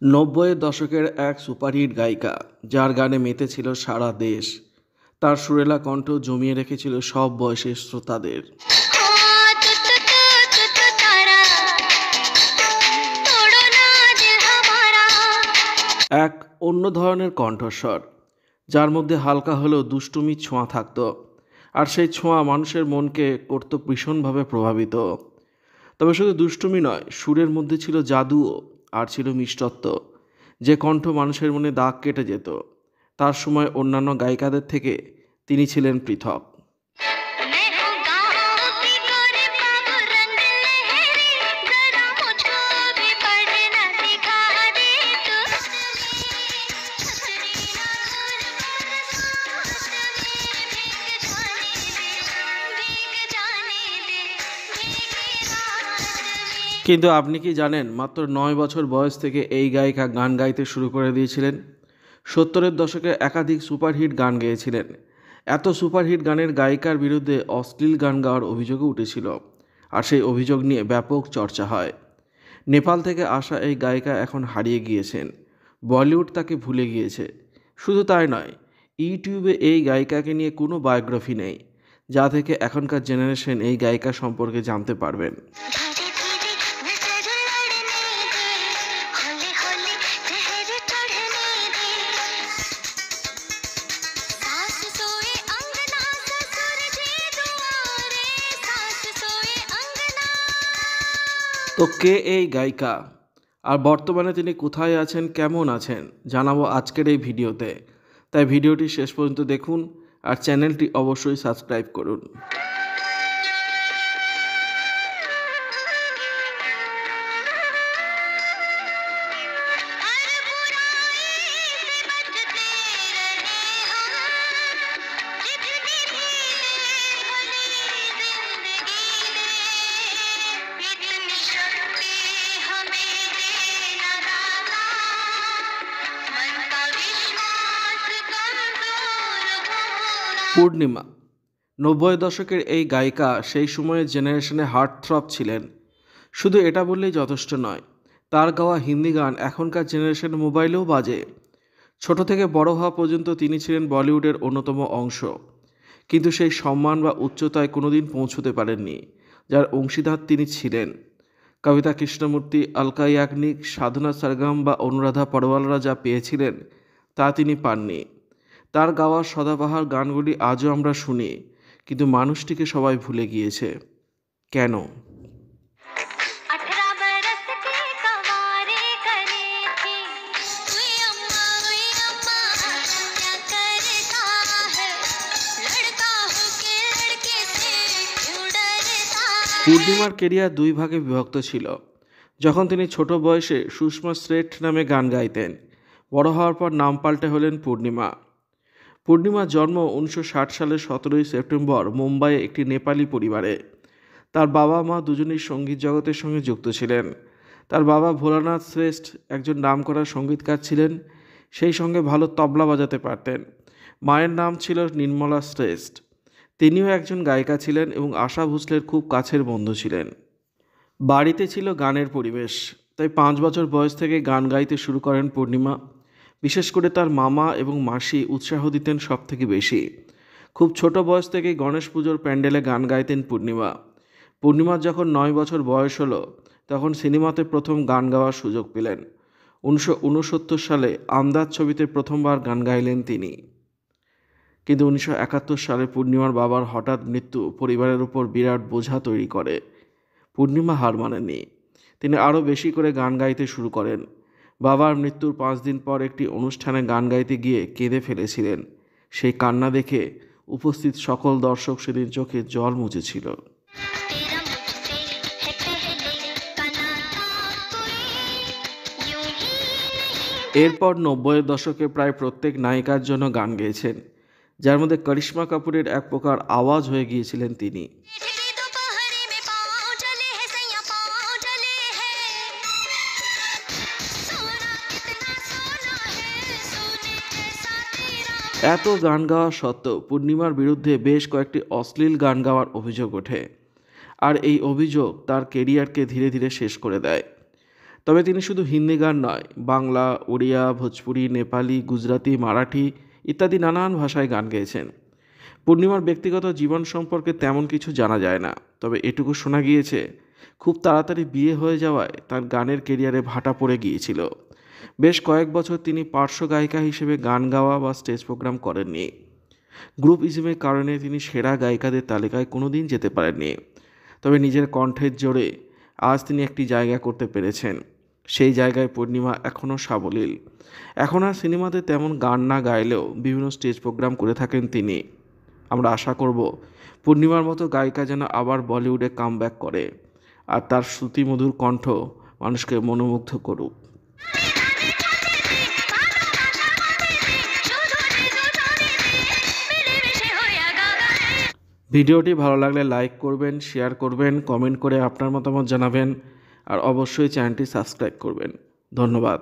নব্বইয়ের দশকের এক সুপারহিট গায়িকা, যার গানে মেতেছিল সারা দেশ। তার সুরেলা কণ্ঠ জমিয়ে রেখেছিল সব বয়সের শ্রোতাদের। এক অন্য ধরনের কণ্ঠস্বর, যার মধ্যে হালকা হলেও দুষ্টুমির ছোঁয়া থাকত, আর সেই ছোঁয়া মানুষের মনকে করত ভীষণভাবে প্রভাবিত। তবে শুধু দুষ্টুমি নয়, সুরের মধ্যে ছিল জাদুও, আর ছিল মিষ্টত্ব, যে কণ্ঠ মানুষের মনে দাগ কেটে যেত। তার সময় অন্যান্য গায়িকাদের থেকে তিনি ছিলেন পৃথক। কিন্তু আপনি কি জানেন, মাত্র 9 বছর বয়স থেকে এই গায়িকা গান গাইতে শুরু করে দিয়েছিলেন। 70-এর দশকে একাধিক সুপারহিট গান গেয়েছিলেন। এত সুপারহিট গানের গায়িকার বিরুদ্ধে অশ্লীল গান গাওয়ার অভিযোগও উঠেছিল, আর সেই অভিযোগ নিয়ে ব্যাপক চর্চা হয়। নেপাল থেকে আসা এই গায়িকা এখন হারিয়ে গিয়েছেন, বলিউড তাকে ভুলে গিয়েছে। শুধু তাই নয়, ইউটিউবে এই গায়িকাকে নিয়ে কোনো বায়োগ্রাফি নেই, যা থেকে এখনকার জেনারেশন এই গায়িকা সম্পর্কে জানতে পারবেন। তো কে এই গায়িকা, আর বর্তমানে তিনি কোথায় আছেন, কেমন আছেন, জানাবো আজকের এই ভিডিওতে। তাই ভিডিওটি শেষ পর্যন্ত দেখুন, আর চ্যানেলটি অবশ্যই সাবস্ক্রাইব করুন। পূর্ণিমা 90-এর দশকের এই গায়িকা সেই সময়ের জেনারেশনে হার্টথ্রব ছিলেন। শুধু এটা বললেই যথেষ্ট নয়, তার গাওয়া হিন্দি গান এখনকার জেনারেশন মোবাইলেও বাজে। ছোট থেকে বড় হওয়া পর্যন্ত তিনি ছিলেন বলিউডের অন্যতম অংশ, কিন্তু সেই সম্মান বা উচ্চতায় কোনোদিন পৌঁছতে পারেননি, যার অংশীদার তিনি ছিলেন। কবিতা কৃষ্ণমূর্তি, আলকা ইয়াগনিক, সাধনা সরগম বা অনুরাধা পরওয়ালরা যা পেয়েছিলেন, তা তিনি পাননি। তার গাওয়া সদাবাহার গানগুলি আজও আমরা শুনি, কিন্তু মানুষটিকে সবাই ভুলে গিয়েছে। কেন? পূর্ণিমার কেরিয়ার দুই ভাগে বিভক্ত ছিল। যখন তিনি ছোট বয়সে সুষমা শ্রেষ্ঠ নামে গান গাইতেন, বড় হওয়ার পর নাম পাল্টে হলেন পূর্ণিমা। পূর্ণিমার জন্ম 1960 সালের 17 সেপ্টেম্বর মুম্বাইয়ে একটি নেপালি পরিবারে। তার বাবা মা দুজনেই সঙ্গীত জগতের সঙ্গে যুক্ত ছিলেন। তার বাবা ভোলানাথ শ্রেষ্ঠ একজন নামকরা সঙ্গীতকার ছিলেন, সেই সঙ্গে ভালো তবলা বাজাতে পারতেন। মায়ের নাম ছিল নির্মলা শ্রেষ্ঠ, তিনিও একজন গায়িকা ছিলেন এবং আশা ভোসলের খুব কাছের বন্ধু ছিলেন। বাড়িতে ছিল গানের পরিবেশ, তাই 5 বছর বয়স থেকে গান গাইতে শুরু করেন পূর্ণিমা। বিশেষ করে তার মামা এবং মাসি উৎসাহ দিতেন সব থেকে বেশি। খুব ছোট বয়স থেকেই গণেশ পুজোর প্যান্ডেলে গান গাইতেন পূর্ণিমা। পূর্ণিমার যখন 9 বছর বয়স হলো, তখন সিনেমাতে প্রথম গান গাওয়ার সুযোগ পেলেন। 1969 সালে আমদাদ ছবিতে প্রথমবার গান গাইলেন তিনি। কিন্তু 1971 সালে পূর্ণিমার বাবার হঠাৎ মৃত্যু পরিবারের উপর বিরাট বোঝা তৈরি করে। পূর্ণিমা হার মানেননি, তিনি আরও বেশি করে গান গাইতে শুরু করেন। বাবার মৃত্যুর 5 দিন পর একটি অনুষ্ঠানে গান গাইতে গিয়ে কেঁদে ফেলেছিলেন। সেই কান্না দেখে উপস্থিত সকল দর্শক সেদিন চোখে জল মুছেছিল। এরপর 90-এর দশকে প্রায় প্রত্যেক নায়িকার জন্য গান গেয়েছেন, যার মধ্যে করিশ্মা কাপুরের এক প্রকার আওয়াজ হয়ে গিয়েছিলেন তিনি। এত গান গাওয়া সত্ত্বেও পূর্ণিমার বিরুদ্ধে বেশ কয়েকটি অশ্লীল গান গাওয়ার অভিযোগ ওঠে, আর এই অভিযোগ তার কেরিয়ারকে ধীরে ধীরে শেষ করে দেয়। তবে তিনি শুধু হিন্দি গান নয়, বাংলা, ওড়িয়া, ভোজপুরি, নেপালি, গুজরাটি, মারাঠি ইত্যাদি নানান ভাষায় গান গেয়েছেন। পূর্ণিমার ব্যক্তিগত জীবন সম্পর্কে তেমন কিছু জানা যায় না, তবে এটুকু শোনা গিয়েছে খুব তাড়াতাড়ি বিয়ে হয়ে যাওয়ায় তার গানের কেরিয়ারে ভাটা পড়ে গিয়েছিল। বেশ কয়েক বছর তিনি পার্শ্ব গায়িকা হিসেবে গান গাওয়া বা স্টেজ প্রোগ্রাম করেননি। গ্রুপিজমের কারণে তিনি সেরা গায়িকাদের তালিকায় কোনোদিন যেতে পারেননি। তবে নিজের কণ্ঠের জোরে আজ তিনি একটি জায়গা করতে পেরেছেন। সেই জায়গায় পূর্ণিমা এখনও সাবলীল। এখন আর সিনেমাতে তেমন গান না গাইলেও বিভিন্ন স্টেজ প্রোগ্রাম করে থাকেন তিনি। আমরা আশা করব পূর্ণিমার মতো গায়িকা যেন আবার বলিউডে কামব্যাক করে আর তার শ্রুতিমধুর কণ্ঠ মানুষকে মনোমুগ্ধ করুক। ভিডিওটি ভালো লাগলে লাইক করবেন, শেয়ার করবেন, কমেন্ট করে আপনার মতামত জানাবেন আর অবশ্যই চ্যানেলটি সাবস্ক্রাইব করবেন। ধন্যবাদ।